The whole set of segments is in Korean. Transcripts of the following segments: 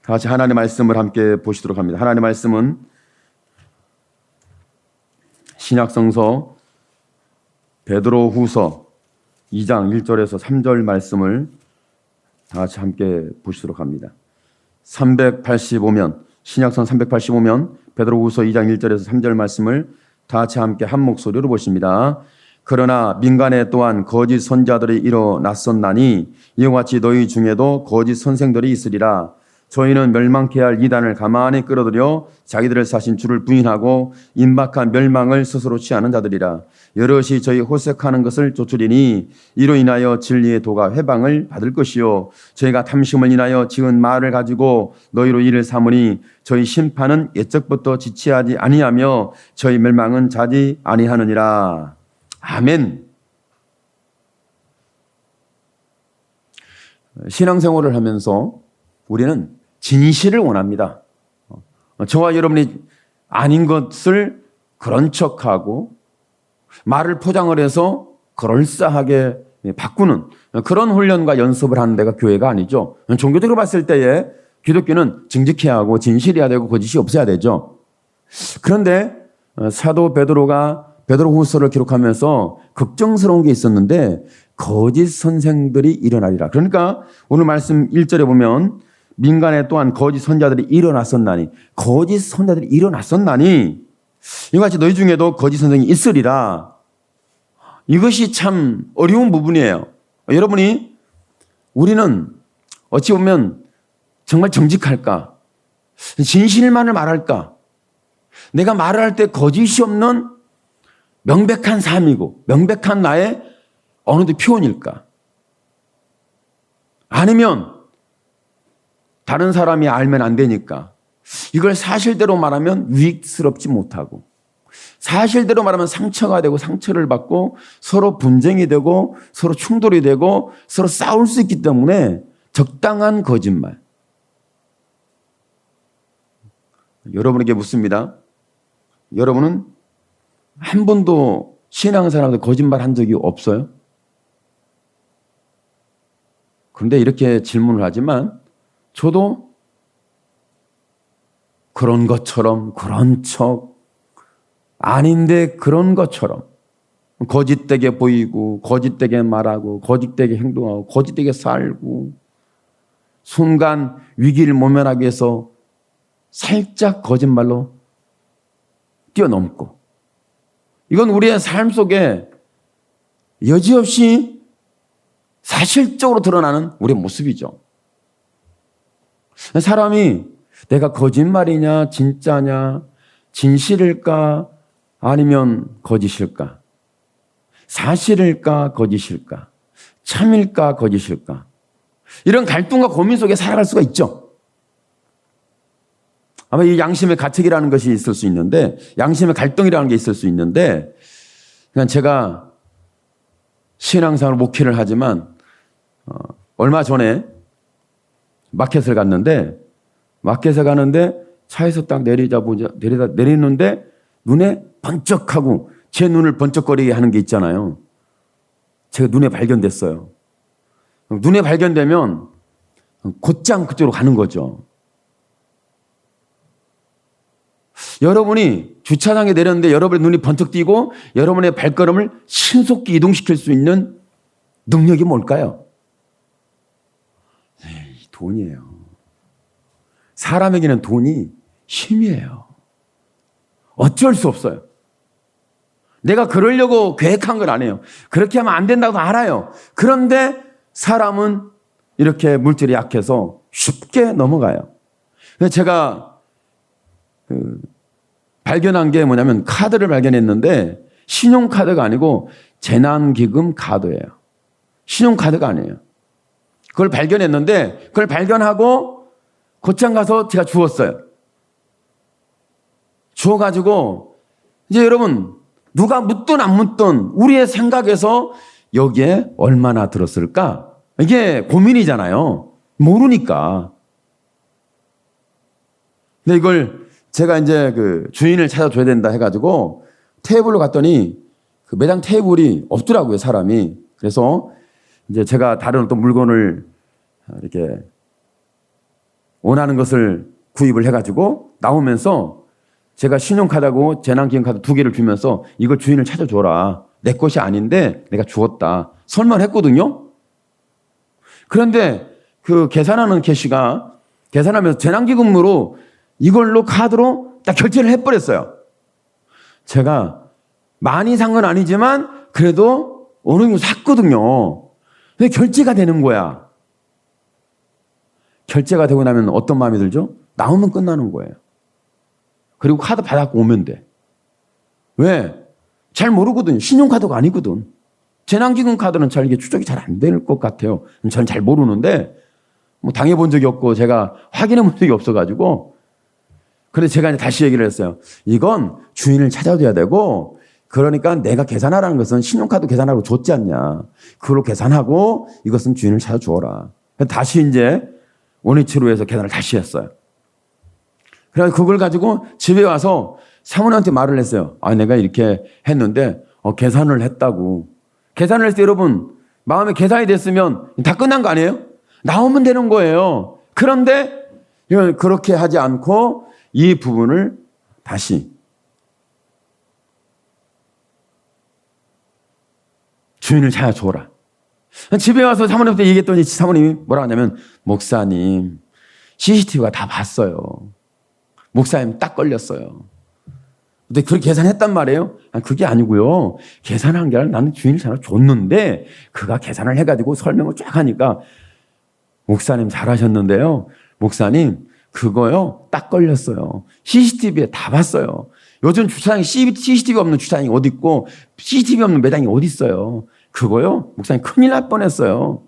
다 같이 하나님의 말씀을 함께 보시도록 합니다. 하나님의 말씀은 신약성서 베드로후서 2장 1절에서 3절 말씀을 다 같이 함께 보시도록 합니다. 385면 신약성 385면 베드로후서 2장 1절에서 3절 말씀을 다 같이 함께 한 목소리로 보십니다. 그러나 민간에 또한 거짓 선자들이 일어났었나니 이와 같이 너희 중에도 거짓 선생들이 있으리라. 저희는 멸망케 할 이단을 가만히 끌어들여 자기들을 사신 주를 부인하고 임박한 멸망을 스스로 취하는 자들이라. 여럿이 저희 호색하는 것을 쫓으리니 이로 인하여 진리의 도가 회방을 받을 것이요 저희가 탐심을 인하여 지은 말을 가지고 너희로 이를 삼으니 저희 심판은 옛적부터 지체하지 아니하며 저희 멸망은 자지 아니하느니라. 아멘. 신앙생활을 하면서 우리는 진실을 원합니다. 저와 여러분이 아닌 것을 그런 척하고 말을 포장을 해서 그럴싸하게 바꾸는 그런 훈련과 연습을 하는 데가 교회가 아니죠. 종교적으로 봤을 때에 기독교는 정직해야 하고 진실해야 되고 거짓이 없어야 되죠. 그런데 사도 베드로가 베드로후서를 기록하면서 걱정스러운 게 있었는데 거짓 선생들이 일어나리라. 그러니까 오늘 말씀 1절에 보면 민간에 또한 거짓 선자들이 일어났었나니 거짓 선자들이 일어났었나니 이와 같이 너희 중에도 거짓 선생이 있으리라. 이것이 참 어려운 부분이에요. 여러분이 우리는 어찌 보면 정말 정직할까? 진실만을 말할까? 내가 말을 할 때 거짓이 없는 명백한 삶이고 명백한 나의 어느 데 표현일까? 아니면 다른 사람이 알면 안 되니까 이걸 사실대로 말하면 유익스럽지 못하고 사실대로 말하면 상처가 되고 상처를 받고 서로 분쟁이 되고 서로 충돌이 되고 서로 싸울 수 있기 때문에 적당한 거짓말. 여러분에게 묻습니다. 여러분은 한 번도 신앙생활에서 거짓말 한 적이 없어요? 그런데 이렇게 질문을 하지만 저도 그런 것처럼 그런 척 아닌데 그런 것처럼 거짓되게 보이고 거짓되게 말하고 거짓되게 행동하고 거짓되게 살고 순간 위기를 모면하기 위해서 살짝 거짓말로 뛰어넘고 이건 우리의 삶 속에 여지없이 사실적으로 드러나는 우리의 모습이죠. 사람이 내가 거짓말이냐 진짜냐 진실일까 아니면 거짓일까 사실일까 거짓일까 참일까 거짓일까 이런 갈등과 고민 속에 살아갈 수가 있죠. 아마 이 양심의 가책이라는 것이 있을 수 있는데 양심의 갈등이라는 게 있을 수 있는데 그냥 제가 신앙생활 목회를 하지만 얼마 전에 마켓을 갔는데 마켓에 가는데 차에서 딱 내리는데 눈에 번쩍하고 제 눈을 번쩍거리게 하는 게 있잖아요. 제가 눈에 발견됐어요. 눈에 발견되면 곧장 그쪽으로 가는 거죠. 여러분이 주차장에 내렸는데 여러분의 눈이 번쩍 띄고 여러분의 발걸음을 신속히 이동시킬 수 있는 능력이 뭘까요? 돈이에요. 사람에게는 돈이 힘이에요. 어쩔 수 없어요. 내가 그러려고 계획한 건 아니에요. 그렇게 하면 안 된다고 알아요. 그런데 사람은 이렇게 물질이 약해서 쉽게 넘어가요. 그래서 제가 발견한 게 뭐냐면 카드를 발견했는데 신용카드가 아니고 재난기금 카드예요. 신용카드가 아니에요. 그걸 발견했는데 그걸 발견하고 곧장 가서 제가 주웠어요. 주워가지고 이제 여러분 누가 묻든 안 묻든 우리의 생각에서 여기에 얼마나 들었을까? 이게 고민이잖아요. 모르니까. 근데 이걸 제가 이제 그 주인을 찾아줘야 된다 해가지고 테이블로 갔더니 그 매장 테이블이 없더라고요, 사람이. 그래서 이제 제가 다른 어떤 물건을 이렇게 원하는 것을 구입을 해가지고 나오면서 제가 신용카드하고 재난기금카드 2개를 주면서 이걸 주인을 찾아줘라. 내 것이 아닌데 내가 주었다. 설명을 했거든요. 그런데 그 계산하는 캐시가 계산하면서 재난기금으로 이걸로 카드로 딱 결제를 해버렸어요. 제가 많이 산 건 아니지만 그래도 어느 정도 샀거든요. 근데 결제가 되는 거야. 결제가 되고 나면 어떤 마음이 들죠? 나오면 끝나는 거예요. 그리고 카드 받아갖고 오면 돼. 왜? 잘 모르거든요. 신용카드가 아니거든. 재난기금 카드는 잘 이게 추적이 잘 안 될 것 같아요. 저는 잘 모르는데 뭐 당해본 적이 없고 제가 확인해 본 적이 없어가지고 그래서 제가 이제 다시 얘기를 했어요. 이건 주인을 찾아줘야 되고 그러니까 내가 계산하라는 것은 신용카드 계산하라고 줬지 않냐. 그걸로 계산하고 이것은 주인을 찾아주어라. 다시 이제 원위치로 해서 계산을 다시 했어요. 그래서 그걸 가지고 집에 와서 사모님한테 말을 했어요. 아, 내가 이렇게 했는데 계산을 했다고. 계산을 했을 때 여러분 마음에 계산이 됐으면 다 끝난 거 아니에요? 나오면 되는 거예요. 그런데 이건 그렇게 하지 않고 이 부분을 다시 주인을 찾아줘라. 집에 와서 사모님한테 얘기했더니 사모님이 뭐라 하냐면 목사님 CCTV가 다 봤어요. 목사님 딱 걸렸어요. 근데 그렇게 계산했단 말이에요. 아니, 그게 아니고요. 계산한 게 아니라 나는 주인을 찾아줬는데 그가 계산을 해가지고 설명을 쫙 하니까 목사님 잘하셨는데요. 목사님 그거요 딱 걸렸어요. CCTV에 다 봤어요. 요즘 주차장에 CCTV 없는 주차장이 어디 있고 CCTV 없는 매장이 어디 있어요. 그거요 목사님 큰일 날 뻔했어요.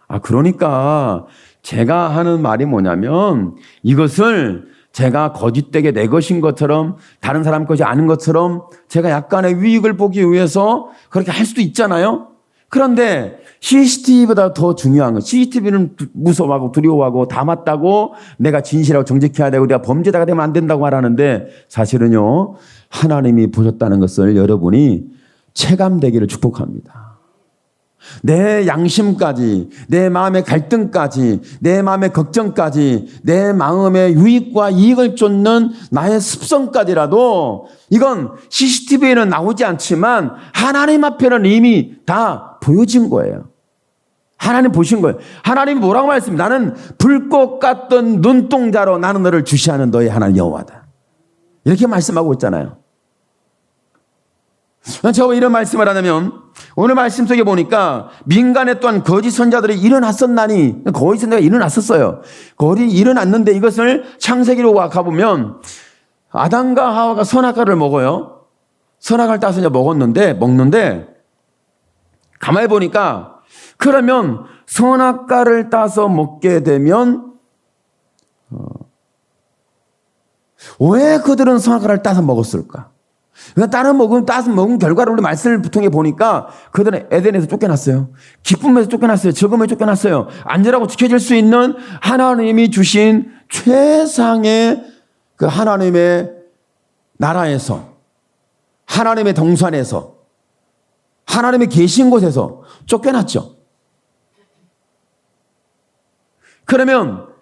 아 그러니까 제가 하는 말이 뭐냐면 이것을 제가 거짓되게 내 것인 것처럼 다른 사람 것이 아닌 것처럼 제가 약간의 유익을 보기 위해서 그렇게 할 수도 있잖아요. 그런데 CCTV보다 더 중요한 건 CCTV는 무서워하고 두려워하고 다 맞다고 내가 진실하고 정직해야 되고 내가 범죄자가 되면 안 된다고 말하는데 사실은요 하나님이 보셨다는 것을 여러분이 체감되기를 축복합니다. 내 양심까지, 내 마음의 갈등까지, 내 마음의 걱정까지, 내 마음의 유익과 이익을 쫓는 나의 습성까지라도 이건 CCTV에는 나오지 않지만 하나님 앞에는 이미 다 보여진 거예요. 하나님 보신 거예요. 하나님이 뭐라고 말했습니까? 나는 불꽃 같던 눈동자로 나는 너를 주시하는 너의 하나님 여호와다. 이렇게 말씀하고 있잖아요. 제가 이런 말씀을 하냐면 오늘 말씀 속에 보니까 민간에 또한 거짓 선자들이 일어났었나니 거짓 선자가 일어났었어요. 거짓 일어났는데 이것을 창세기로 가보면 아담과 하와가 선악과를 먹어요. 선악과를 따서 이제 먹는데 가만히 보니까 그러면 선악과를 따서 먹게 되면 왜 그들은 선악과를 따서 먹었을까? 그러니까 따서 먹은 결과를 우리 말씀을 통해 보니까 그들은 에덴에서 쫓겨났어요. 기쁨에서 쫓겨났어요. 즐거움에서 쫓겨났어요. 안전하고 지켜질 수 있는 하나님이 주신 최상의 그 하나님의 나라에서 하나님의 동산에서 하나님의 계신 곳에서 쫓겨났죠. 그러면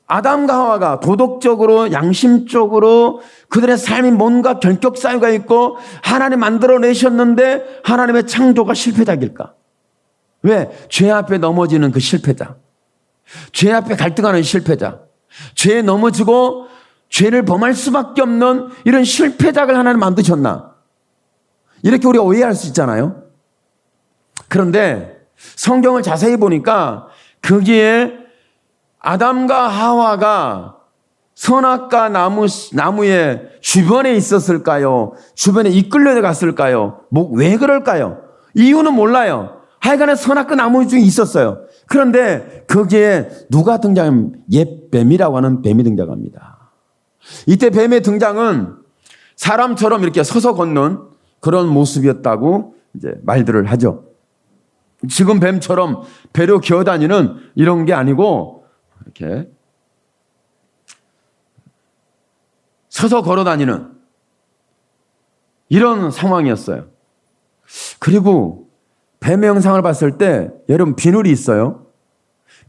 아담과 하와가 도덕적으로 양심적으로 그들의 삶이 뭔가 결격 사유가 있고 하나님 만들어내셨는데 하나님의 창조가 실패작일까? 왜? 죄 앞에 넘어지는 그 실패자. 죄 앞에 갈등하는 실패자. 죄에 넘어지고 죄를 범할 수밖에 없는 이런 실패작을 하나님 만드셨나? 이렇게 우리가 오해할 수 있잖아요. 그런데 성경을 자세히 보니까 거기에 아담과 하와가 선악과 나무의 주변에 있었을까요? 주변에 이끌려 갔을까요? 왜 그럴까요? 이유는 몰라요. 하여간에 선악과 나무 중에 있었어요. 그런데 거기에 누가 등장하면 옛 뱀이라고 하는 뱀이 등장합니다. 이때 뱀의 등장은 사람처럼 이렇게 서서 걷는 그런 모습이었다고 이제 말들을 하죠. 지금 뱀처럼 배로 기어다니는 이런 게 아니고 이렇게 서서 걸어다니는 이런 상황이었어요. 그리고 뱀의 형상을 봤을 때 여러분 비늘이 있어요.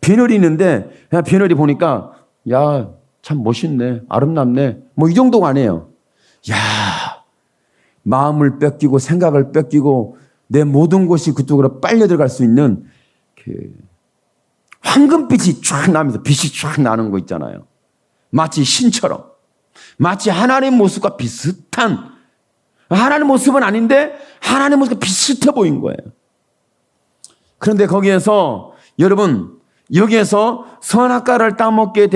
비늘이 있는데 그냥 비늘이 보니까 야, 참 멋있네. 아름답네. 뭐 이 정도가 아니에요. 야, 마음을 뺏기고 생각을 뺏기고 내 모든 것이 그쪽으로 빨려 들어갈 수 있는 그 황금빛이 쫙 나면서 빛이 쫙 나는 거 있잖아요. 마치 신처럼. 마치 하나님의 모습과 비슷한, 하나님의 모습은 아닌데 하나님의 모습과 비슷해 보인 거예요. 그런데 거기에서 여러분, 여기에서 선악과를 따먹게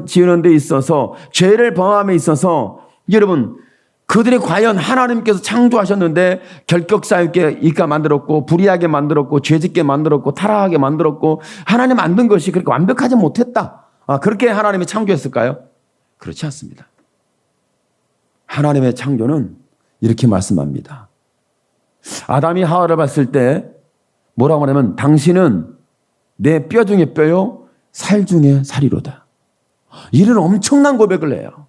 지는 데 있어서 죄를 범함에 있어서 여러분, 그들이 과연 하나님께서 창조하셨는데 결격사유게 이까 만들었고 불의하게 만들었고 죄짓게 만들었고 타락하게 만들었고 하나님 만든 것이 그렇게 완벽하지 못했다. 그렇게 하나님이 창조했을까요? 그렇지 않습니다. 하나님의 창조는 이렇게 말씀합니다. 아담이 하와를 봤을 때 뭐라고 하냐면 당신은 내 뼈 중에 뼈요 살 중에 살이로다. 이런 엄청난 고백을 해요.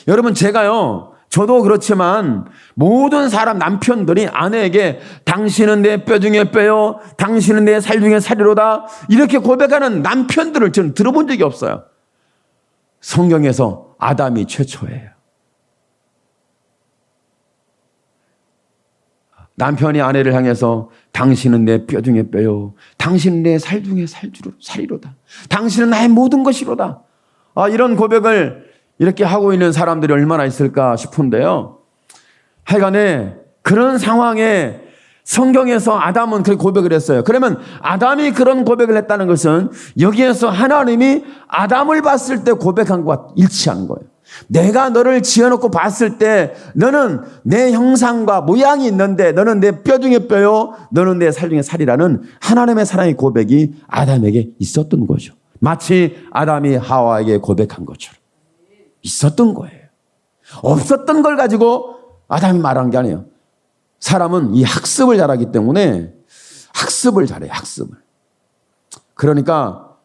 여러분 저도 그렇지만 모든 사람 남편들이 아내에게 당신은 내 뼈 중에 뼈요 당신은 내 살 중에 살이로다 이렇게 고백하는 남편들을 저는 들어본 적이 없어요. 성경에서 아담이 최초예요. 남편이 아내를 향해서 당신은 내 뼈 중에 뼈요 당신은 내 살 중에 살이로다. 당신은 나의 모든 것이로다. 이런 고백을 이렇게 하고 있는 사람들이 얼마나 있을까 싶은데요. 하여간에 그런 상황에 성경에서 아담은 그렇게 고백을 했어요. 그러면 아담이 그런 고백을 했다는 것은 여기에서 하나님이 아담을 봤을 때 고백한 것과 일치하는 거예요. 내가 너를 지어놓고 봤을 때 너는 내 형상과 모양이 있는데 너는 내 뼈 중에 뼈요 너는 내 살 중에 살이라는 하나님의 사랑의 고백이 아담에게 있었던 거죠. 마치 아담이 하와에게 고백한 것처럼 있었던 거예요. 없었던 걸 가지고 아담이 말한 게 아니에요. 사람은 이 학습을 잘하기 때문에 학습을 잘해요. 학습을. 그러니까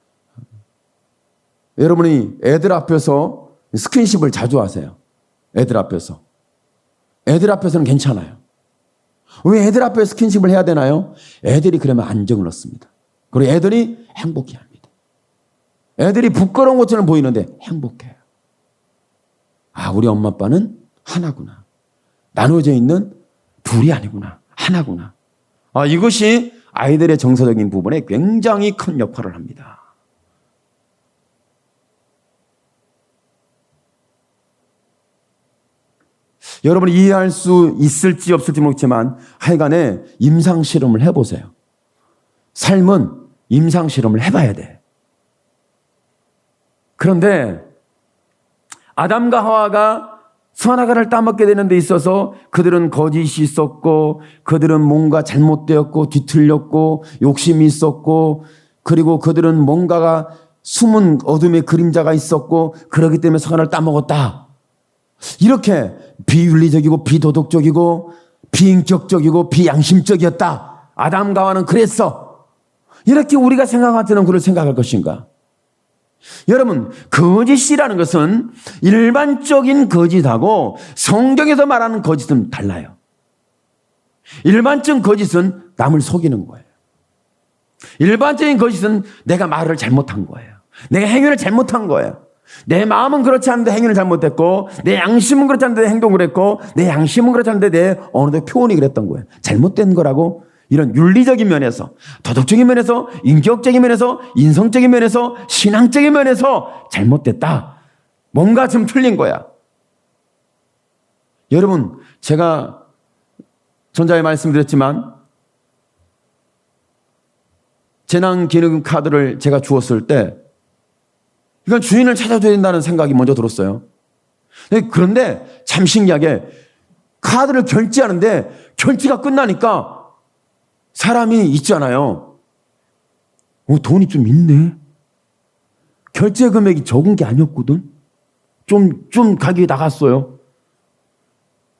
여러분이 애들 앞에서 스킨십을 자주 하세요. 애들 앞에서. 애들 앞에서는 괜찮아요. 왜 애들 앞에 스킨십을 해야 되나요? 애들이 그러면 안정을 얻습니다. 그리고 애들이 행복해합니다. 애들이 부끄러운 것처럼 보이는데 행복해요. 우리 엄마 아빠는 하나구나. 나눠져 있는 둘이 아니구나. 하나구나. 이것이 아이들의 정서적인 부분에 굉장히 큰 역할을 합니다. 여러분이 이해할 수 있을지 없을지 모르겠지만 하여간에 임상실험을 해보세요. 삶은 임상실험을 해봐야 돼. 그런데 아담과 하와가 선악과를 따먹게 되는 데 있어서 그들은 거짓이 있었고 그들은 뭔가 잘못되었고 뒤틀렸고 욕심이 있었고 그리고 그들은 뭔가가 숨은 어둠의 그림자가 있었고 그렇기 때문에 선악과를 따먹었다. 이렇게 비윤리적이고 비도덕적이고 비인격적이고 비양심적이었다. 아담과 하와는 그랬어. 이렇게 우리가 생각하는 그를 생각할 것인가? 여러분, 거짓이라는 것은 일반적인 거짓하고 성경에서 말하는 거짓은 달라요. 일반적인 거짓은 남을 속이는 거예요. 일반적인 거짓은 내가 말을 잘못한 거예요. 내가 행위를 잘못한 거예요. 내 마음은 그렇지 않은데 행위를 잘못했고 내 양심은 그렇지 않은데 행동을 했고 내 양심은 그렇지 않은데 내 어느덧 표현이 그랬던 거예요. 잘못된 거라고 이런 윤리적인 면에서 도덕적인 면에서 인격적인 면에서 인성적인 면에서 신앙적인 면에서 잘못됐다. 뭔가 좀 틀린 거야. 여러분 제가 전자에 말씀드렸지만 재난기능 카드를 제가 주었을 때 이건 주인을 찾아줘야 된다는 생각이 먼저 들었어요. 그런데 참 신기하게 카드를 결제하는데 결제가 끝나니까 사람이 있잖아요. 돈이 좀 있네. 결제 금액이 적은 게 아니었거든. 좀 가격이 나갔어요.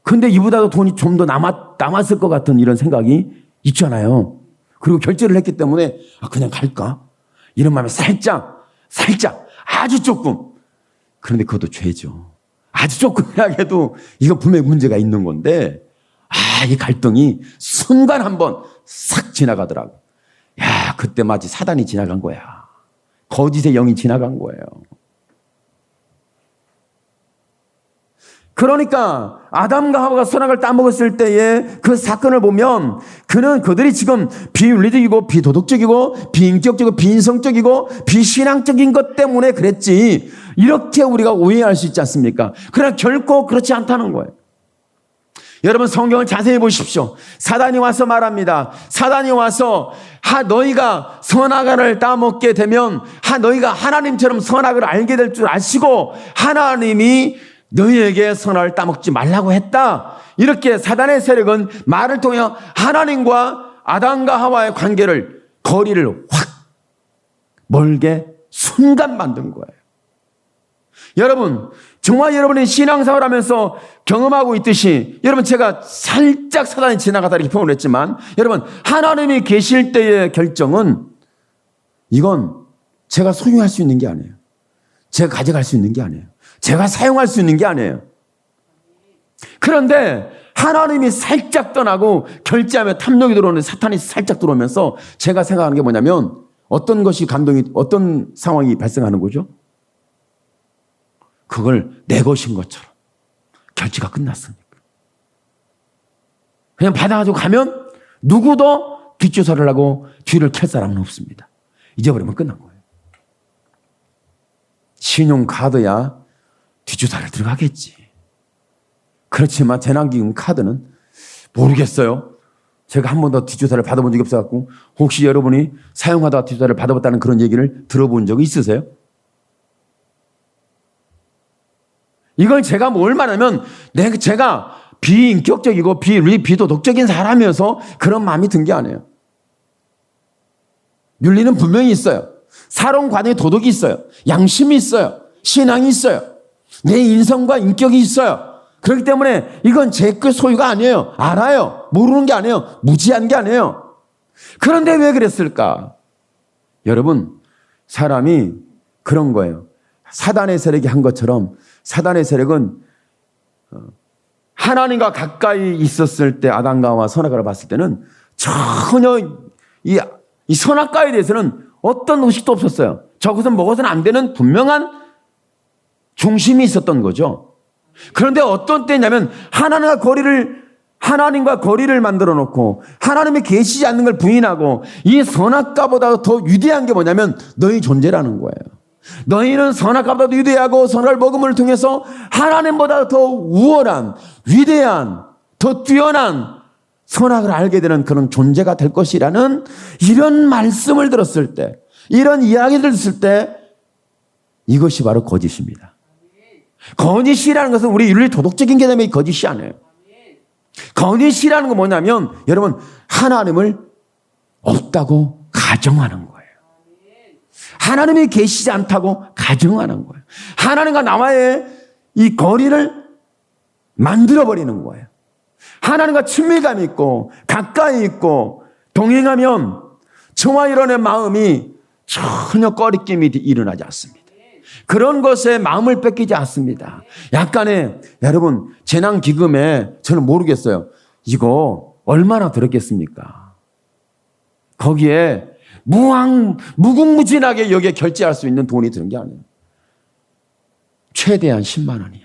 근데 이보다도 돈이 좀 더 남았을 것 같은 이런 생각이 있잖아요. 그리고 결제를 했기 때문에 그냥 갈까? 이런 마음에 살짝 아주 조금. 그런데 그것도 죄죠. 아주 조금이라도 이거 분명히 문제가 있는 건데 이 갈등이 순간 한번 싹 지나가더라고. 그때 마치 사단이 지나간 거야. 거짓의 영이 지나간 거예요. 그러니까 아담과 하와가 선악을 따먹었을 때의 그 사건을 보면 그들이 지금 비윤리적이고 비도덕적이고 비인격적이고 비인성적이고 비신앙적인 것 때문에 그랬지, 이렇게 우리가 오해할 수 있지 않습니까? 그러나 결코 그렇지 않다는 거예요. 여러분, 성경을 자세히 보십시오. 사단이 와서 말합니다. 사단이 와서 너희가 선악을 따먹게 되면 너희가 하나님처럼 선악을 알게 될 줄 아시고 하나님이 너희에게 선악을 따먹지 말라고 했다. 이렇게 사단의 세력은 말을 통해 하나님과 아담과 하와의 관계를, 거리를 확 멀게 순간 만든 거예요. 여러분, 정말 여러분이 신앙생활 하면서 경험하고 있듯이, 여러분, 제가 살짝 사단이 지나가다 이렇게 표현을 했지만, 여러분, 하나님이 계실 때의 결정은 이건 제가 소유할 수 있는 게 아니에요. 제가 가져갈 수 있는 게 아니에요. 제가 사용할 수 있는 게 아니에요. 그런데 하나님이 살짝 떠나고 결제하며 탐욕이 들어오는 사탄이 살짝 들어오면서 제가 생각하는 게 뭐냐면, 어떤 것이 어떤 상황이 발생하는 거죠? 그걸 내 것인 것처럼 결제가 끝났으니까. 그냥 받아가지고 가면 누구도 뒷조사를 하고 뒤를 켤 사람은 없습니다. 잊어버리면 끝난 거예요. 신용카드야 뒷조사를 들어가겠지. 그렇지만 재난기금 카드는 모르겠어요. 제가 한 번도 뒷조사를 받아본 적이 없어갖고, 혹시 여러분이 사용하다가 뒷조사를 받아봤다는 그런 얘기를 들어본 적이 있으세요? 이걸 제가 뭘 말하면, 제가 비인격적이고 비도덕적인 사람이어서 그런 마음이 든 게 아니에요. 윤리는 분명히 있어요. 살아온 과정에 도덕이 있어요. 양심이 있어요. 신앙이 있어요. 내 인성과 인격이 있어요. 그렇기 때문에 이건 제 그 소유가 아니에요. 알아요. 모르는 게 아니에요. 무지한 게 아니에요. 그런데 왜 그랬을까? 여러분, 사람이 그런 거예요. 사단의 세력이 한 것처럼 사단의 세력은 하나님과 가까이 있었을 때, 아담과 하와 선악과를 봤을 때는 전혀 이 선악과에 대해서는 어떤 의식도 없었어요. 저것은 먹어서는 안 되는 분명한 중심이 있었던 거죠. 그런데 어떤 때냐면 하나님과 거리를 만들어 놓고 하나님이 계시지 않는 걸 부인하고, 이 선악과보다 더 위대한 게 뭐냐면 너희 존재라는 거예요. 너희는 선악과보다 위대하고 선악을 먹음을 통해서 하나님보다 더 우월한, 위대한, 더 뛰어난 선악을 알게 되는 그런 존재가 될 것이라는 이런 말씀을 들었을 때, 이런 이야기를 들었을 때, 이것이 바로 거짓입니다. 거짓이라는 것은 우리 윤리 도덕적인 개념의 거짓이 아니에요. 거짓이라는 건 뭐냐면, 여러분, 하나님을 없다고 가정하는 거예요. 하나님이 계시지 않다고 가정하는 거예요. 하나님과 나와의 이 거리를 만들어버리는 거예요. 하나님과 친밀감이 있고 가까이 있고 동행하면 저와 여러분의 마음이 전혀 꺼리낌이 일어나지 않습니다. 그런 것에 마음을 뺏기지 않습니다. 약간의, 여러분, 재난기금에 저는 모르겠어요. 이거 얼마나 들었겠습니까? 거기에 무궁무진하게 여기에 결제할 수 있는 돈이 드는 게 아니에요. 최대한 10만 원이야.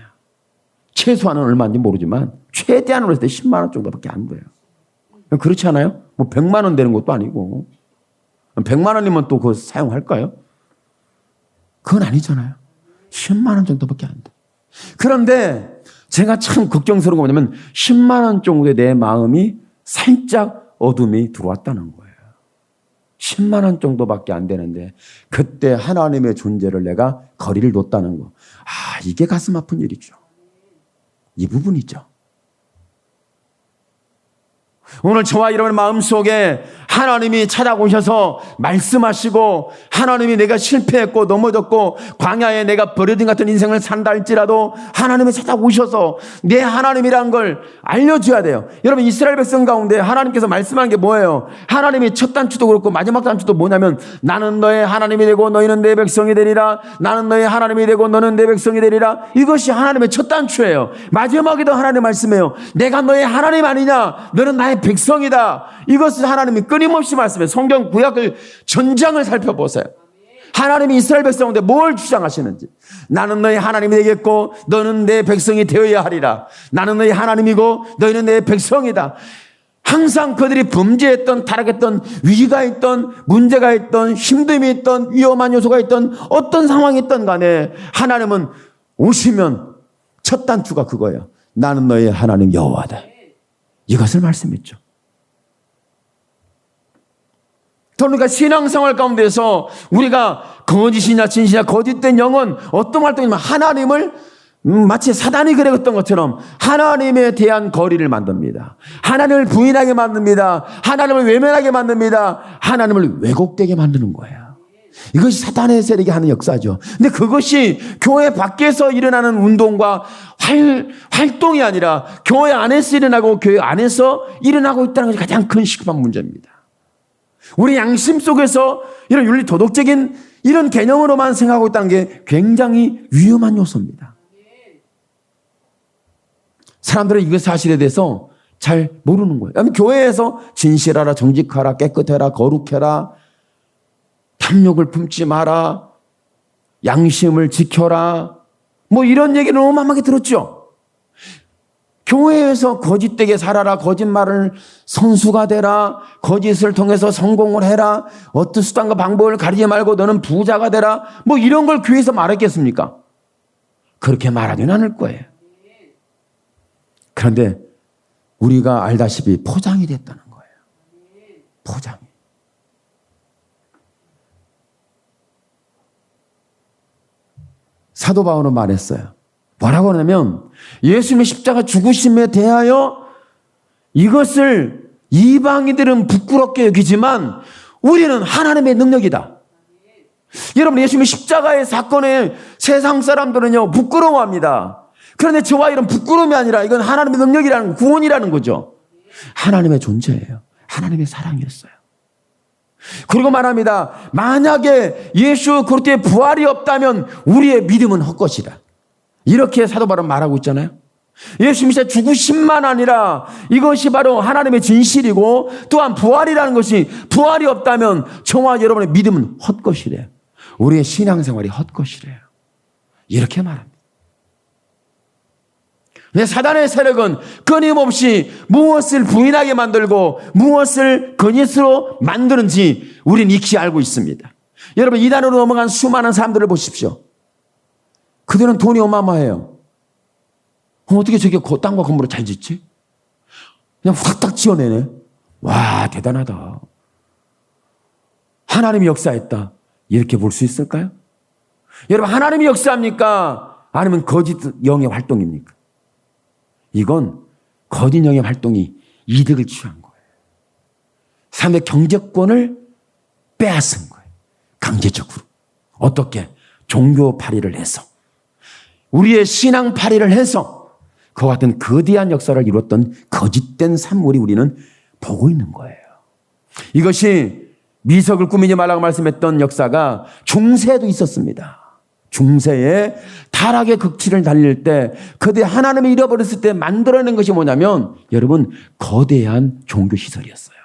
최소한은 얼마인지 모르지만 최대한으로 했을 때 10만 원 정도밖에 안 돼요. 그렇지 않아요? 뭐 100만 원 되는 것도 아니고. 100만 원이면 또 그거 사용할까요? 그건 아니잖아요. 10만 원 정도밖에 안 돼. 그런데 제가 참 걱정스러운 거 뭐냐면 10만 원 정도의 내 마음이 살짝 어둠이 들어왔다는 거예요. 10만 원 정도밖에 안 되는데 그때 하나님의 존재를 내가 거리를 뒀다는 거. 이게 가슴 아픈 일이죠. 이 부분이죠. 오늘 저와 여러분의 마음속에 하나님이 찾아오셔서 말씀하시고, 하나님이 내가 실패했고 넘어졌고 광야에 내가 버려진 같은 인생을 산다 할지라도 하나님이 찾아오셔서 내 하나님이란 걸 알려줘야 돼요. 여러분, 이스라엘 백성 가운데 하나님께서 말씀한 게 뭐예요? 하나님이 첫 단추도 그렇고 마지막 단추도 뭐냐면, 나는 너의 하나님이 되고 너희는 내 백성이 되리라. 나는 너의 하나님이 되고 너는 내 백성이 되리라. 이것이 하나님의 첫 단추예요. 마지막에도 하나님 말씀해요. 내가 너의 하나님 아니냐? 너는 나의 백성이다. 이것을 하나님이 끊임없이 말씀해요. 성경 구약을 전장을 살펴보세요. 하나님이 이스라엘 백성한테 뭘 주장하시는지. 나는 너희 하나님이 되겠고 너는 내 백성이 되어야 하리라. 나는 너희 하나님이고 너희는 내 백성이다. 항상 그들이 범죄했던, 타락했던, 위기가 있던, 문제가 있던, 힘듦이 있던, 위험한 요소가 있던, 어떤 상황이 있던 간에 하나님은 오시면 첫 단추가 그거예요. 나는 너희 하나님 여호와다. 이것을 말씀했죠. 그러니까 신앙생활 가운데서 우리가 거짓이냐 진실이냐 거짓된 영은 어떤 활동이냐면 하나님을 마치 사단이 그랬던 것처럼 하나님에 대한 거리를 만듭니다. 하나님을 부인하게 만듭니다. 하나님을 외면하게 만듭니다. 하나님을 왜곡되게 만드는 거예요. 이것이 사단의 세력이 하는 역사죠. 근데 그것이 교회 밖에서 일어나는 운동과 활동이 아니라 교회 안에서 일어나고 교회 안에서 일어나고 있다는 것이 가장 큰 시급한 문제입니다. 우리 양심 속에서 이런 윤리 도덕적인 이런 개념으로만 생각하고 있다는 게 굉장히 위험한 요소입니다. 사람들은 이거 사실에 대해서 잘 모르는 거예요. 그러면 교회에서 진실하라, 정직하라, 깨끗해라, 거룩해라, 탐욕을 품지 마라, 양심을 지켜라, 뭐 이런 얘기를 어마어마하게 들었죠. 교회에서 거짓되게 살아라, 거짓말을 선수가 되라, 거짓을 통해서 성공을 해라, 어떤 수단과 방법을 가리지 말고 너는 부자가 되라, 뭐 이런 걸 교회에서 말했겠습니까? 그렇게 말하지는 않을 거예요. 그런데 우리가 알다시피 포장이 됐다는 거예요. 포장이. 사도 바울은 말했어요. 뭐라고 하냐면 예수님의 십자가 죽으심에 대하여 이것을 이방인들은 부끄럽게 여기지만 우리는 하나님의 능력이다. 여러분, 예수님의 십자가의 사건에 세상 사람들은요 부끄러워합니다. 그런데 저와 이런 부끄러움이 아니라 이건 하나님의 능력이라는, 구원이라는 거죠. 하나님의 존재예요. 하나님의 사랑이었어요. 그리고 말합니다. 만약에 예수 그리스도의 부활이 없다면 우리의 믿음은 헛것이다. 이렇게 사도 바울은 말하고 있잖아요. 예수님의 죽으심만 아니라 이것이 바로 하나님의 진실이고 또한 부활이라는 것이, 부활이 없다면 저와 여러분의 믿음은 헛것이래요. 우리의 신앙생활이 헛것이래요. 이렇게 말합니다. 근데 사단의 세력은 끊임없이 무엇을 부인하게 만들고 무엇을 거짓으로 만드는지 우리는 익히 알고 있습니다. 여러분, 이단으로 넘어간 수많은 사람들을 보십시오. 그들은 돈이 어마어마해요. 어떻게 저게 땅과 건물을 잘 짓지? 그냥 확딱 지어내네. 와, 대단하다. 하나님이 역사했다. 이렇게 볼 수 있을까요? 여러분, 하나님이 역사합니까? 아니면 거짓 영의 활동입니까? 이건 거짓 영의 활동이 이득을 취한 거예요. 삶의 경제권을 빼앗은 거예요. 강제적으로. 어떻게? 종교 파리를 해서. 우리의 신앙 파리를 해서 그와 같은 거대한 역사를 이뤘던 거짓된 산물이 우리는 보고 있는 거예요. 이것이 미석을 꾸미지 말라고 말씀했던 역사가 중세에도 있었습니다. 중세에 타락의 극치를 달릴 때 그때 하나님을 잃어버렸을 때 만들어낸 것이 뭐냐면 여러분, 거대한 종교시설이었어요.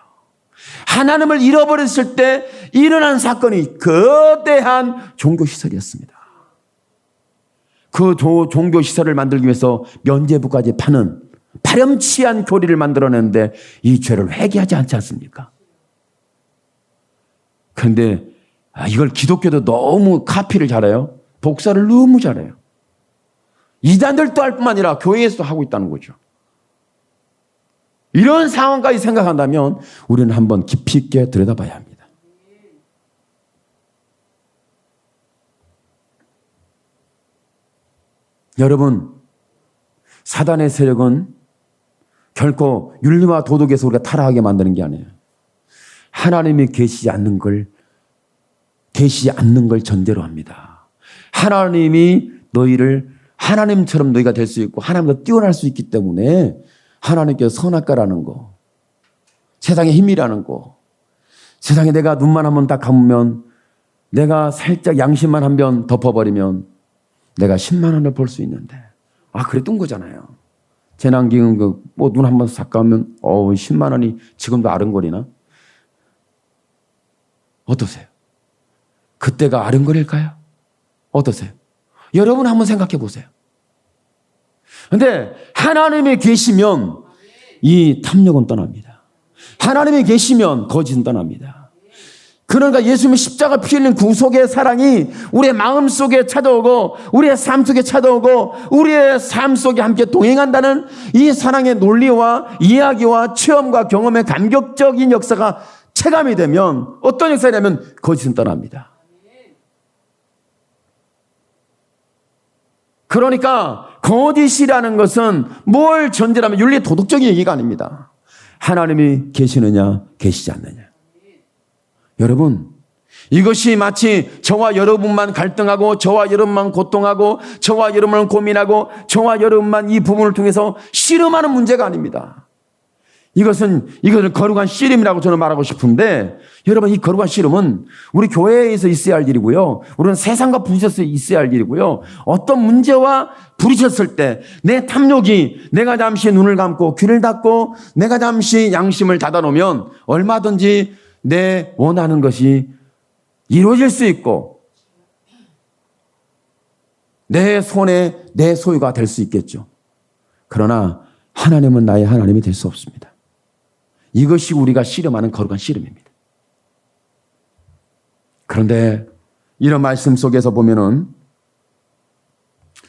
하나님을 잃어버렸을 때 일어난 사건이 거대한 종교시설이었습니다. 그 종교시설을 만들기 위해서 면죄부까지 파는 파렴치한 교리를 만들어냈는데 이 죄를 회개하지 않지 않습니까? 그런데 이걸 기독교도 너무 카피를 잘해요. 복사를 너무 잘해요. 이단들도 할 뿐만 아니라 교회에서도 하고 있다는 거죠. 이런 상황까지 생각한다면 우리는 한번 깊이 있게 들여다봐야 합니다. 여러분, 사단의 세력은 결코 윤리와 도덕에서 우리가 타락하게 만드는 게 아니에요. 하나님이 계시지 않는 걸 전제로 합니다. 하나님이 너희를 하나님처럼 너희가 될 수 있고 하나님보다 뛰어날 수 있기 때문에 하나님께서 선악과라는 거, 세상의 힘이라는 거, 세상에 내가 눈만 한번 딱 감으면, 내가 살짝 양심만 한 번 덮어버리면 내가 10만 원을 벌 수 있는데, 그랬던 거잖아요. 재난기금 눈 한 번 싹 감으면 10만 원이 지금도 아른거리나? 어떠세요? 그때가 아른거릴까요? 어떠세요? 여러분 한번 생각해 보세요. 그런데 하나님이 계시면 이 탐욕은 떠납니다. 하나님이 계시면 거짓은 떠납니다. 그러니까 예수님의 십자가 피 흘린 구속의 사랑이 우리의 마음 속에 찾아오고 우리의 삶 속에 찾아오고 우리의 삶 속에 함께 동행한다는 이 사랑의 논리와 이야기와 체험과 경험의 감격적인 역사가 체감이 되면 어떤 역사냐면 거짓은 떠납니다. 그러니까 거짓이라는 것은 뭘 전제라면 윤리 도덕적인 얘기가 아닙니다. 하나님이 계시느냐 계시지 않느냐. 여러분, 이것이 마치 저와 여러분만 갈등하고 저와 여러분만 고통하고 저와 여러분만 고민하고 저와 여러분만 이 부분을 통해서 씨름하는 문제가 아닙니다. 이것은 거룩한 씨름이라고 저는 말하고 싶은데, 여러분, 이 거룩한 씨름은 우리 교회에서 있어야 할 일이고요. 우리는 세상과 부딪혀서 있어야 할 일이고요. 어떤 문제와 부딪혔을 때 내 탐욕이 내가 잠시 눈을 감고 귀를 닫고 내가 잠시 양심을 닫아놓으면 얼마든지 내 원하는 것이 이루어질 수 있고 내 손에 내 소유가 될 수 있겠죠. 그러나 하나님은 나의 하나님이 될 수 없습니다. 이것이 우리가 씨름하는 거룩한 씨름입니다. 그런데 이런 말씀 속에서 보면은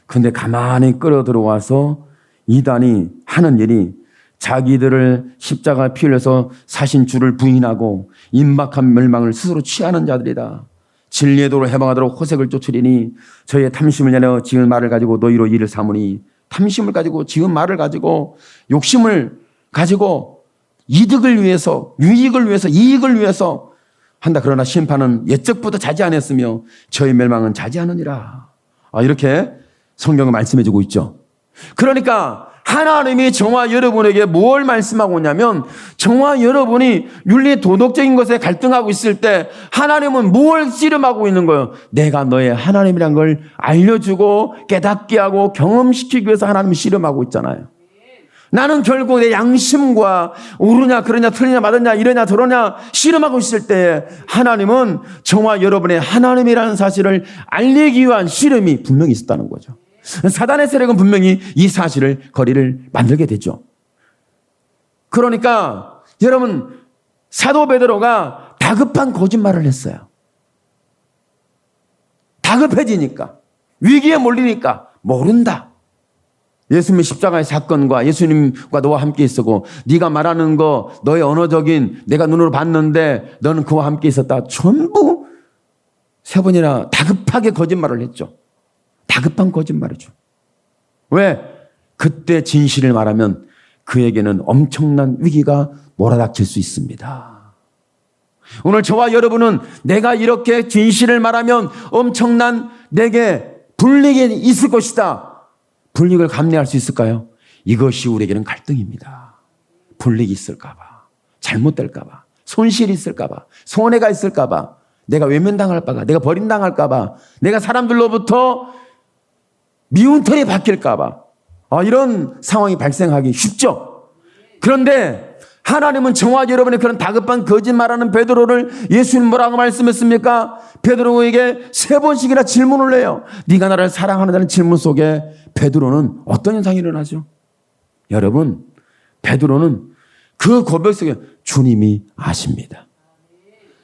근데 가만히 끌어들어와서 이단이 하는 일이 자기들을 십자가 피 흘려서 사신 주를 부인하고 임박한 멸망을 스스로 취하는 자들이다. 진리의 도로 해방하도록 호색을 쫓으리니 저희의 탐심을 내려 지은 말을 가지고 너희로 일을 삼으니 탐심을 가지고 지은 말을 가지고 욕심을 가지고 이득을 위해서 유익을 위해서 이익을 위해서 한다. 그러나 심판은 옛적부터 자지 않았으며 저희 멸망은 자지 않으니라. 이렇게 성경은 말씀해 주고 있죠. 그러니까 하나님이 저와 여러분에게 뭘 말씀하고 있냐면 저와 여러분이 윤리 도덕적인 것에 갈등하고 있을 때 하나님은 뭘 씨름하고 있는 거예요? 내가 너의 하나님이란 걸 알려주고 깨닫게 하고 경험시키기 위해서 하나님이 씨름하고 있잖아요. 나는 결국 내 양심과 옳으냐 그러냐 틀리냐 맞았냐 이러냐 저러냐 씨름하고 있을 때 하나님은 저와 여러분의 하나님이라는 사실을 알리기 위한 씨름이 분명히 있었다는 거죠. 사단의 세력은 분명히 이 사실을 거리를 만들게 되죠. 그러니까 여러분 사도 베드로가 다급한 거짓말을 했어요. 다급해지니까 위기에 몰리니까 모른다. 예수님의 십자가의 사건과 예수님과 너와 함께 있었고 네가 말하는 거 너의 언어적인 내가 눈으로 봤는데 너는 그와 함께 있었다. 전부 세 번이나 다급하게 거짓말을 했죠. 다급한 거짓말이죠. 왜? 그때 진실을 말하면 그에게는 엄청난 위기가 몰아닥칠 수 있습니다. 오늘 저와 여러분은 내가 이렇게 진실을 말하면 엄청난 내게 불이익이 있을 것이다. 불이익을 감내할 수 있을까요? 이것이 우리에게는 갈등입니다. 불이익이 있을까 봐, 잘못될까 봐, 손실이 있을까 봐, 손해가 있을까 봐, 내가 외면당할까 봐, 내가 버림당할까 봐, 내가 사람들로부터 미운 털이 바뀔까 봐, 이런 상황이 발생하기 쉽죠. 그런데 하나님은 저와 여러분의 그런 다급한 거짓말하는 베드로를 예수님 뭐라고 말씀했습니까? 베드로에게 3번씩이나 질문을 해요. 네가 나를 사랑하는다는 질문 속에 베드로는 어떤 현상이 일어나죠? 여러분, 베드로는 그 고백 속에 주님이 아십니다.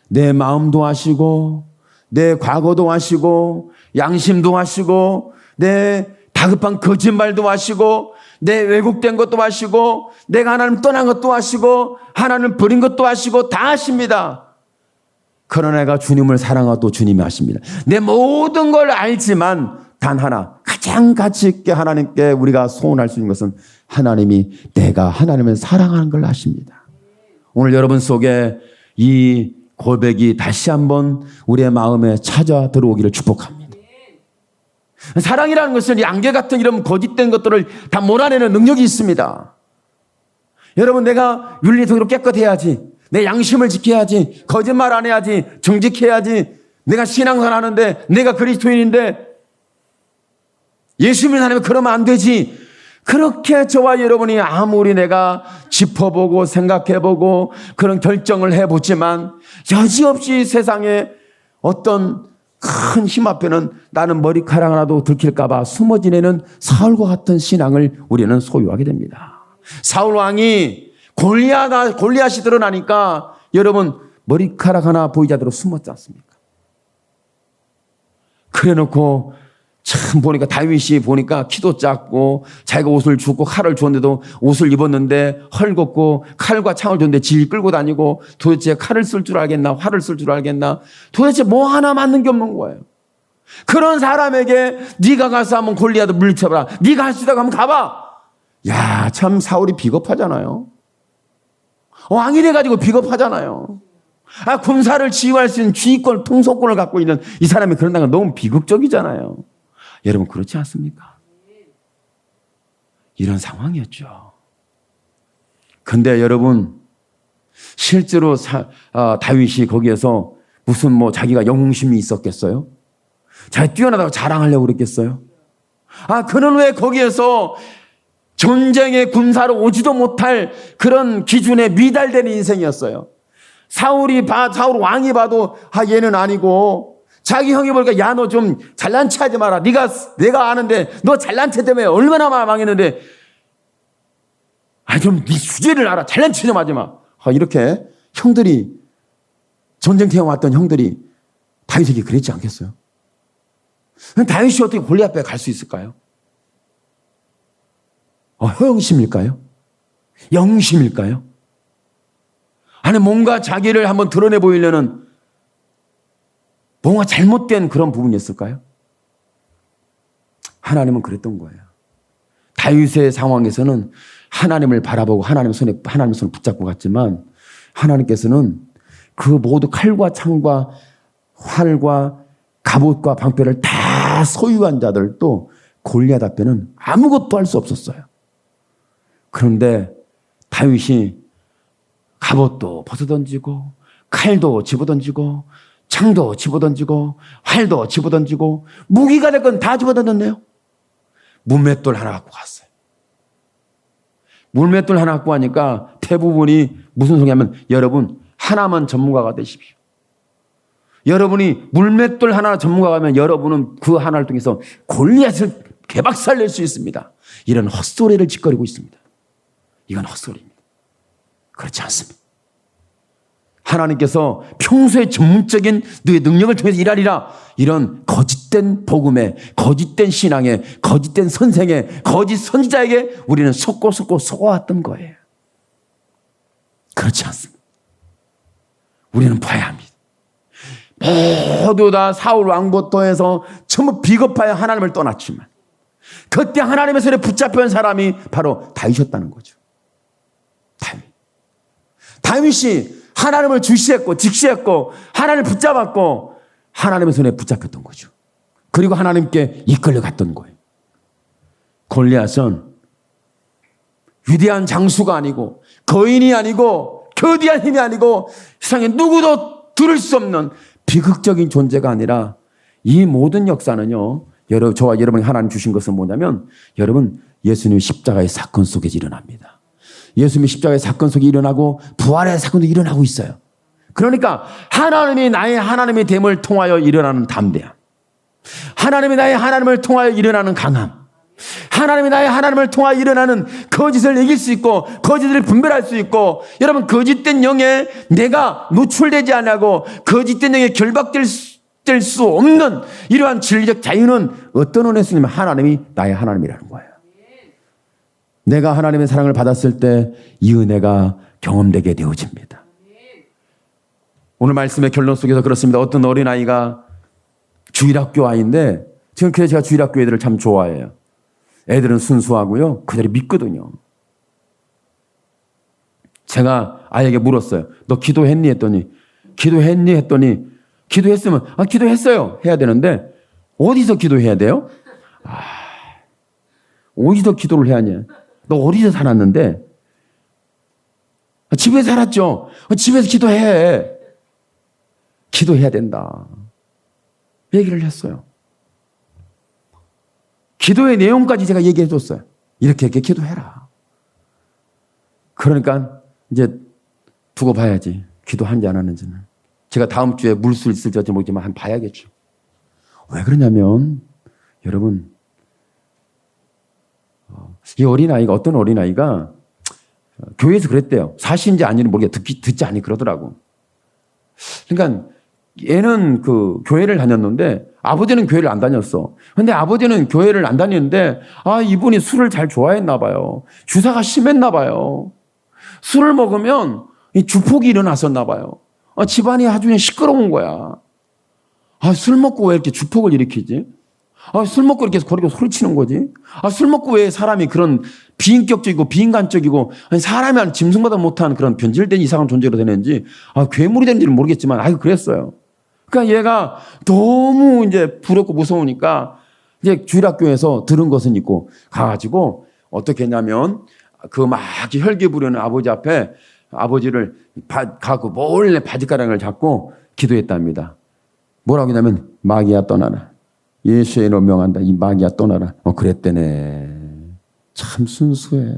내 마음도 아시고 내 과거도 아시고 양심도 아시고 내 다급한 거짓말도 아시고 내 왜곡된 것도 아시고 내가 하나님 떠난 것도 아시고 하나님을 버린 것도 아시고 다 아십니다. 그러나 내가 주님을 사랑하도 주님이 아십니다. 내 모든 걸 알지만 단 하나 가장 가치 있게 하나님께 우리가 소원할 수 있는 것은 하나님이 내가 하나님을 사랑하는 걸 아십니다. 오늘 여러분 속에 이 고백이 다시 한번 우리의 마음에 찾아 들어오기를 축복합니다. 사랑이라는 것은 이 안개 같은 이런 거짓된 것들을 다 몰아내는 능력이 있습니다. 여러분, 내가 윤리적으로 깨끗해야지, 내 양심을 지켜야지, 거짓말 안 해야지, 정직해야지, 내가 신앙생활 하는데, 내가 그리스도인인데 예수님을 하나면 그러면 안 되지. 그렇게 저와 여러분이 아무리 내가 짚어보고 생각해보고 그런 결정을 해보지만 여지없이 세상에 어떤 큰 힘 앞에는 나는 머리카락 하나도 들킬까봐 숨어 지내는 사울과 같은 신앙을 우리는 소유하게 됩니다. 사울 왕이 골리앗이 드러나니까 여러분 머리카락 하나 보이지 않도록 숨었지 않습니까? 그래 놓고 참 보니까 다윗이 보니까 키도 작고 자기가 옷을 주고 칼을 줬는데도 옷을 입었는데 헐겁고 칼과 창을 줬는데 질 끌고 다니고 도대체 칼을 쓸 줄 알겠나 활을 쓸 줄 알겠나 도대체 뭐 하나 맞는 게 없는 거예요. 그런 사람에게 네가 가서 한번 골리앗을 물리쳐봐라. 네가 할 수 있다고 한번 가봐. 야, 참 사울이 비겁하잖아요. 왕이 돼가지고 비겁하잖아요. 군사를 지휘할 수 있는 지휘권, 통솔권을 갖고 있는 이 사람이 그런다는 건 너무 비극적이잖아요. 여러분 그렇지 않습니까? 이런 상황이었죠. 근데 여러분 실제로 다윗이 거기에서 무슨 자기가 영웅심이 있었겠어요? 자기 뛰어나다고 자랑하려고 그랬겠어요? 그는 왜 거기에서 전쟁의 군사로 오지도 못할 그런 기준에 미달되는 인생이었어요. 사울 왕이 봐도 얘는 아니고 자기 형이 보니까 야, 너 좀 잘난 체 하지 마라. 내가 아는데 너 잘난 체 때문에 얼마나 망했는데 좀 네 주제를 알아. 잘난 체 좀 하지 마. 이렇게 형들이 전쟁터에 왔던 형들이 다윗에게 그랬지 않겠어요? 다윗이 어떻게 골리앗 앞에 갈 수 있을까요? 허영심일까요? 영심일까요? 아니 뭔가 자기를 한번 드러내 보이려는 뭔가 잘못된 그런 부분이었을까요? 하나님은 그랬던 거예요. 다윗의 상황에서는 하나님을 바라보고 하나님 손을 붙잡고 갔지만 하나님께서는 그 모두 칼과 창과 활과 갑옷과 방패를 다 소유한 자들도 골리앗 앞에는 아무것도 할 수 없었어요. 그런데 다윗이 갑옷도 벗어던지고 칼도 집어던지고 창도 집어던지고 활도 집어던지고 무기가 될 건 다 집어던졌네요. 물맷돌 하나 갖고 갔어요. 물맷돌 하나 갖고 가니까 대부분이 무슨 소리냐면 여러분 하나만 전문가가 되십시오. 여러분이 물맷돌 하나 전문가가 되면 여러분은 그 하나를 통해서 골리앗을 개박살낼 수 있습니다. 이런 헛소리를 짓거리고 있습니다. 이건 헛소리입니다. 그렇지 않습니다. 하나님께서 평소에 전문적인 너의 능력을 통해서 일하리라. 이런 거짓된 복음에, 거짓된 신앙에, 거짓된 선생에, 거짓 선지자에게 우리는 속아왔던 거예요. 그렇지 않습니다. 우리는 봐야 합니다. 모두 다 사울 왕부터 해서 전부 비겁하여 하나님을 떠났지만 그때 하나님의 손에 붙잡힌 사람이 바로 다윗이었다는 거죠. 다윗이 하나님을 주시했고 직시했고 하나님을 붙잡았고 하나님의 손에 붙잡혔던 거죠. 그리고 하나님께 이끌려갔던 거예요. 골리앗은 위대한 장수가 아니고 거인이 아니고 거대한 힘이 아니고 세상에 누구도 들을 수 없는 비극적인 존재가 아니라 이 모든 역사는요. 저와 여러분이 하나님 주신 것은 뭐냐면 여러분 예수님의 십자가의 사건 속에서 일어납니다. 예수님이 십자가의 사건 속에 일어나고 부활의 사건도 일어나고 있어요. 그러니까 하나님이 나의 하나님의 됨을 통하여 일어나는 담대함, 하나님이 나의 하나님을 통하여 일어나는 강함, 하나님이 나의 하나님을 통하여 일어나는 거짓을 이길 수 있고 거짓을 분별할 수 있고 여러분 거짓된 영에 내가 노출되지 않고 거짓된 영에 결박될 수 없는 이러한 진리적 자유는 어떤 은혜가 있냐면 하나님이 나의 하나님이라는 거예요. 내가 하나님의 사랑을 받았을 때 이 은혜가 경험되게 되어집니다. 오늘 말씀의 결론 속에서 그렇습니다. 어떤 어린아이가 주일학교 아이인데 지금 그래서 제가 주일학교 애들을 참 좋아해요. 애들은 순수하고요. 그들이 믿거든요. 제가 아이에게 물었어요. 너 기도했니? 했더니 기도했으면 기도했어요. 해야 되는데 어디서 기도해야 돼요? 어디서 기도를 해야 하냐? 너 어디서 살았는데? 집에서 살았죠. 집에서 기도해. 기도해야 된다. 얘기를 했어요. 기도의 내용까지 제가 얘기해 줬어요. 이렇게 기도해라. 그러니까 이제 두고 봐야지. 기도한지 안 하는지는. 제가 다음 주에 물 수 있을지 모르지만 한 봐야겠죠. 왜 그러냐면 여러분, 이 어린아이가, 어떤 어린아이가 교회에서 그랬대요. 사실인지 아닌지 모르겠어. 듣지 않니 그러더라고. 그러니까 얘는 그 교회를 다녔는데 아버지는 교회를 안 다녔어. 근데 아버지는 교회를 안 다니는데 이분이 술을 잘 좋아했나 봐요. 주사가 심했나 봐요. 술을 먹으면 이 주폭이 일어났었나 봐요. 집안이 아주 그냥 시끄러운 거야. 술 먹고 왜 이렇게 주폭을 일으키지? 술 먹고 이렇게 그렇게 소리치는 거지? 술 먹고 왜 사람이 그런 비인격적이고 비인간적이고 사람이 짐승보다 못한 그런 변질된 이상한 존재로 되는지 괴물이 되는지는 모르겠지만 그랬어요. 그러니까 얘가 너무 이제 두렵고 무서우니까 이제 주일학교에서 들은 것은 있고 가가지고 어떻게 했냐면 그 막 혈기 부르는 아버지 앞에 아버지를 가고 몰래 바지가랑을 잡고 기도했답니다. 뭐라고 했냐면 마귀야 떠나라. 예수의 이름으로 명한다. 이 마귀야 떠나라. 그랬대네. 참 순수해.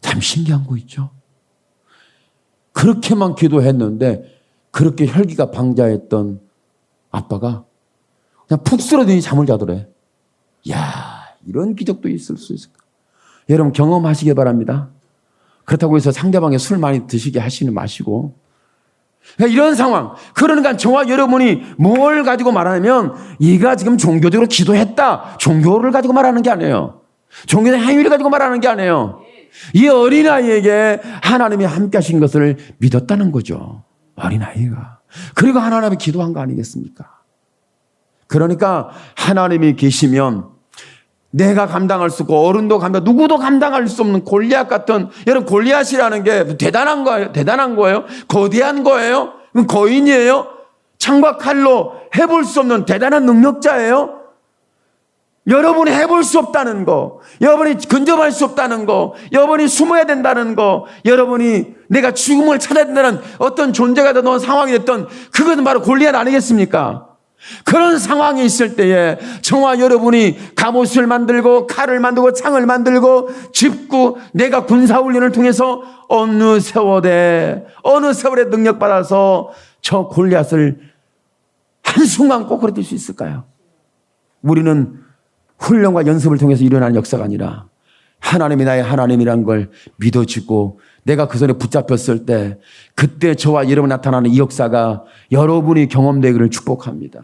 참 신기한 거 있죠. 그렇게만 기도했는데 그렇게 혈기가 방자했던 아빠가 그냥 푹 쓰러지니 잠을 자더래. 이야, 이런 기적도 있을 수 있을까? 여러분 경험하시기 바랍니다. 그렇다고 해서 상대방의 술 많이 드시게 하시는 마시고. 이런 상황. 그러니까 저와 여러분이 뭘 가지고 말하냐면 얘가 지금 종교적으로 기도했다. 종교를 가지고 말하는 게 아니에요. 종교의 행위를 가지고 말하는 게 아니에요. 이 어린아이에게 하나님이 함께 하신 것을 믿었다는 거죠. 어린아이가. 그리고 하나님이 기도한 거 아니겠습니까? 그러니까 하나님이 계시면 내가 감당할 수 없고 어른도 누구도 감당할 수 없는 골리앗 같은, 여러분 골리앗이라는 게 대단한 거예요? 대단한 거예요? 거대한 거예요? 거인이에요? 창과 칼로 해볼 수 없는 대단한 능력자예요? 여러분이 해볼 수 없다는 거, 여러분이 근접할 수 없다는 거, 여러분이 숨어야 된다는 거, 여러분이 내가 죽음을 찾아야 된다는 어떤 존재가 되든 상황이 됐든 그것은 바로 골리앗 아니겠습니까? 그런 상황이 있을 때에 저와 여러분이 갑옷을 만들고 칼을 만들고 창을 만들고 짚고 내가 군사훈련을 통해서 어느 세월에 능력받아서 저 골리앗을 한순간 꼬꾸라질 수 있을까요? 우리는 훈련과 연습을 통해서 일어나는 역사가 아니라 하나님이 나의 하나님이란 걸 믿어지고 내가 그 손에 붙잡혔을 때 그때 저와 여러분 나타나는 이 역사가 여러분이 경험되기를 축복합니다.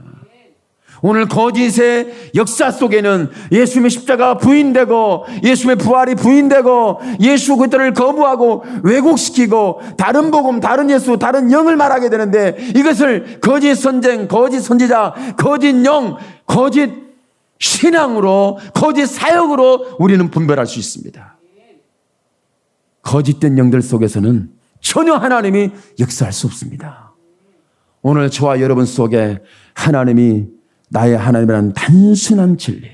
오늘 거짓의 역사 속에는 예수님의 십자가 부인되고 예수님의 부활이 부인되고 예수 그들을 거부하고 왜곡시키고 다른 복음, 다른 예수, 다른 영을 말하게 되는데 이것을 거짓 선생, 거짓 선지자, 거짓 영, 거짓 신앙으로, 거짓 사역으로 우리는 분별할 수 있습니다. 거짓된 영들 속에서는 전혀 하나님이 역사할 수 없습니다. 오늘 저와 여러분 속에 하나님이 나의 하나님이라는 단순한 진리,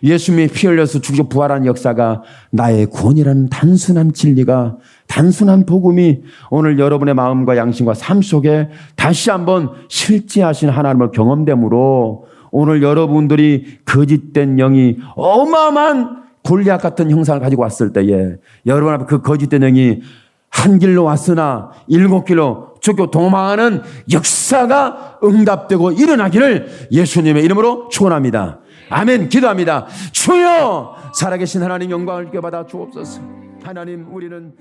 예수님이 피 흘려서 죽으시고 부활한 역사가 나의 구원이라는 단순한 진리가, 단순한 복음이 오늘 여러분의 마음과 양심과 삶 속에 다시 한번 실제하신 하나님을 경험됨으로 오늘 여러분들이 거짓된 영이 어마어마한 골리앗 같은 형상을 가지고 왔을 때에 여러분 앞에 그 거짓된 영이 한 길로 왔으나 7길로 쫓겨 도망하는 역사가 응답되고 일어나기를 예수님의 이름으로 축원합니다. 아멘. 기도합니다. 주여 살아계신 하나님 영광을 받아 주옵소서. 하나님 우리는